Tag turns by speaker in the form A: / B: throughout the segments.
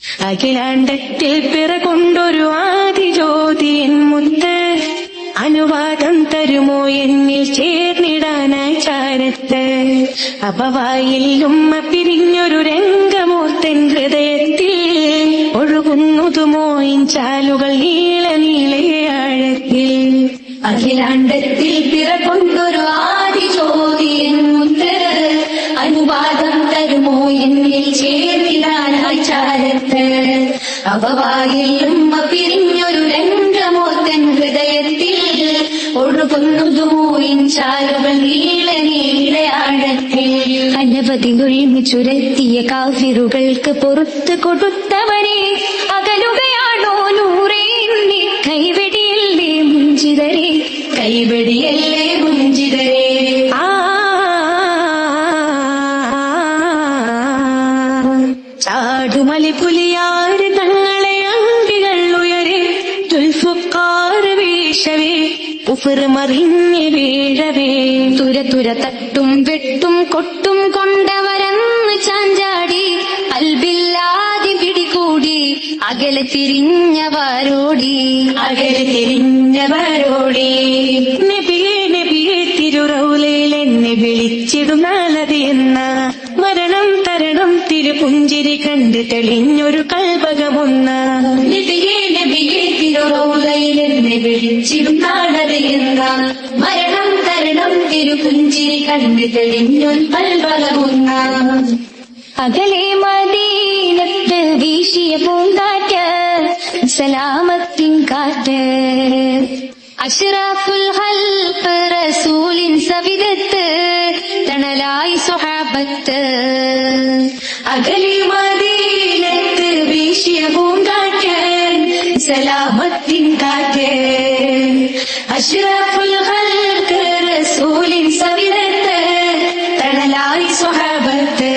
A: അഖിലാണ്ടത്തിൽ പിറകൊണ്ടൊരു ആദിജ്യോതി N മുത്ത്, അനുവാദം തരുമോ എന്നിൽ ചേർന്നിടാനായി ചാരത്ത്. അപവായിൽ ഉമ്മ പിരിഞ്ഞൊരു രംഗമൂർത്തൻ ഹൃദയത്തിൽ, ഒഴുകുന്നതുമോ ചാലുകൾ നീള നീളെ ആഴത്തിൽ. അഖിലാണ്ടത്തിൽ പിറകൊണ്ടൊരു ആദിജ്യോതി എൻ മുത്ത്, അനുവാദം തരുമോ എന്നിൽ ചേർന്നിടാനായി ചാരത്ത്. അപവായിൽ ഉമ്മ പിരിഞ്ഞൊരു രംഗമൂർത്തൻ ഹൃദയത്തിൽ, ഒഴുകുന്നതുമോ ചാലുകൾ നീള നീള ആഴത്തിൽ. അനവധി ഒരുമിച്ചുരത്തിയ കാഫിറുകൾക്ക് പുറത്തു കൊടുത്തവനെ, അകലുകയാണോ നൂറേ നീ കൈവെടിയല്ലേ മുഞ്ചിതരെ, കൈവെടിയല്ലേ മുഞ്ചിതരെ. ചാടുമലിപുലിയാറ് തങ്ങളെ അങ്കികൾ ഉയരെ, തുൽഫുക്കാറ് വീശവേ കുഫർ മറിഞ്ഞ് വീഴവേ. തുര തുര തട്ടും വെട്ടും കൊട്ടും കൊണ്ടവരന്ന് ചാഞ്ചാടി, അൽബില്ലാതി പിടികൂടി അകലെ തിരിഞ്ഞവരോടി, അകലെ തിരിഞ്ഞവരോടി. നബിയെ നബിയെ തിരുറൗലയിൽ എന്നെ വിളിച്ചിടുന്നാലത് എന്ന, മരണം തരണം തിരുപുഞ്ചിരി കണ്ട് തെളിഞ്ഞൊരു കൽപകമൊന്ന. നബിയെ നബിയെ തിരുറൗലയിൽ എന്നെ വിളിച്ചിടുന്നാലത് എന്ന, മരണം തരണം തിരുപുഞ്ചിരി കണ്ട് തെളിഞ്ഞൊരു കൽപകമൊന്ന. അകലെ മദീനത്ത് വീശിയ പൂങ്കാറ്റ്, സലാമത്തിൻ കാറ്റ്. അഷ്റഫുൽ ഖൽഖ് റസൂലിൻ സവിധത്ത്, തണലായി സ്വഹാബത്ത്. അകലെ മദീനത്ത് വീശിയ പൂങ്കാറ്റ്, സലാമത്തിൻ കാറ്റ്. അഷ്റഫുൽ ഖൽഖ് റസൂലിൻ സവിധത്ത്, തണലായി സ്വഹാബത്ത്.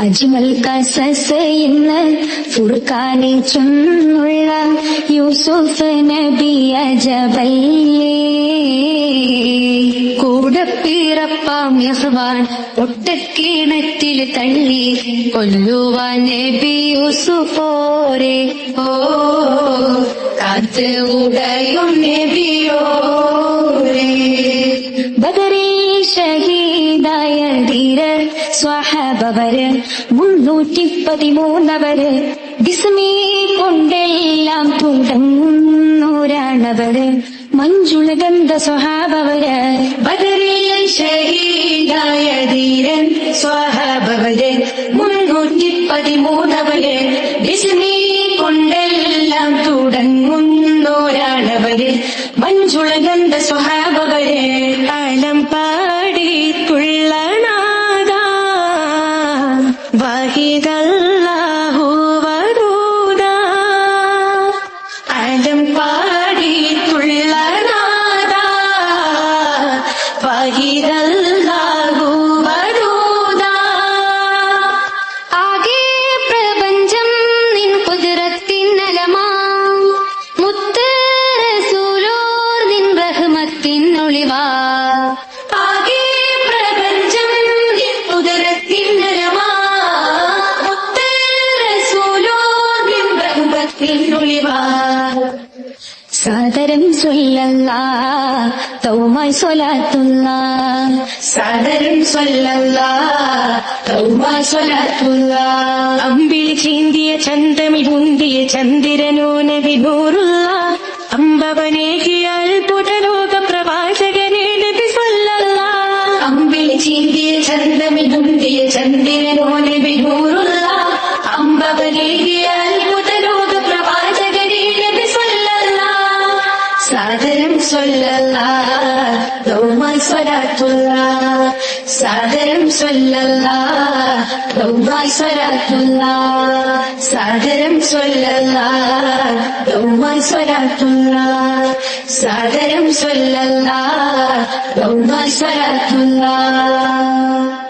A: അജ്മൽ ഖസസ് എന്ന് ഫുർഖാനിൽ ചൊന്നുള്ള യൂസുഫ് നബി അജബല്ലേ, കൂടെ പിറപ്പാം യഹ്വാൻ ഒട്ടക്കിണറ്റിൽ തള്ളി കൊല്ലുവാൻ നബി യൂസുഫോരെ. ഓ കാത്ത് ഉടയും നബിയോരെ. ബദറിൽ ഷഹീദായ ധീര സ്വഹാബവര് 313 ബിസ്മി കൊണ്ടെല്ലാം തുടങ്ങുന്നോരാണവര്, മഞ്ജുള ഗന്ധ സ്വഹാബവര്. ബദറിൽ ഷഹീദായ ധീരൻ സ്വഹാബവര് 313 ബിസ്മി കൊണ്ടെല്ലാം തുടങ്ങുന്നോരാണവര്, മഞ്ജുള ഗന്ധ സ്വഹാബവര്. ആലം പാടിക്കുള്ള നാദാ വാഹിദല്ലാഹു വദൂദാ, ആലം പാടിക്കുള്ള നാദാ വാഹിദല്ലാഹു വദൂദാ. ആകെ പ്രപഞ്ചം നിൻ ഖുദ്റത്തിൻ അലമാ, മുത്ത് റസൂലോർ നിൻ റഹ്മത്തിൻ ഒളിവാ. ആകെ പ്രപഞ്ചം നിൻ ഖുദ്റത്തിൻ അലമാ, മുത്ത് റസൂലോർ നിൻ റഹ്മത്തിൻ ഒളിവാ. സാദരം സ്വല്ലല്ലാഹ് തൗമായി സ്വലാത്തുല്ലാഹ്, സാദരം സ്വല്ലല്ലാഹ് തൗമായി സ്വലാത്തുല്ലാഹ്. അമ്പിളി ചീന്തിയ ചന്തമിൽ മുന്തിയ ചന്ദ്രനോ നബി നൂറുല്ലാഹ്, അമ്പവനേകിയ അത്ഭുതലോക പ്രവാചകനേ നബി സ്വല്ലല്ലാഹ്. അമ്പിളി ചീന്തിയ ചന്തമിൽ മുന്തിയ ചന്ദ്രനോ നബി നൂറുല്ലാഹ്, അമ്പവനേകിയ അത്ഭുതലോക പ്രവാചകനേ നബി സ്വല്ലല്ലാഹ്. സാദരം സ്വല്ലല്ലാഹ് തൗമായി സ്വലാത്തുല്ലാഹ്, സാദരം സ്വല്ലല്ലാഹ് തൗമായി സ്വലാത്തുല്ലാഹ്, സാദരം സ്വല്ലല്ലാഹ് തൗമായി സ്വലാത്തുല്ലാഹ്, സാദരം സ്വല്ലല്ലാഹ് തൗമായി സ്വലാത്തുല്ലാഹ്.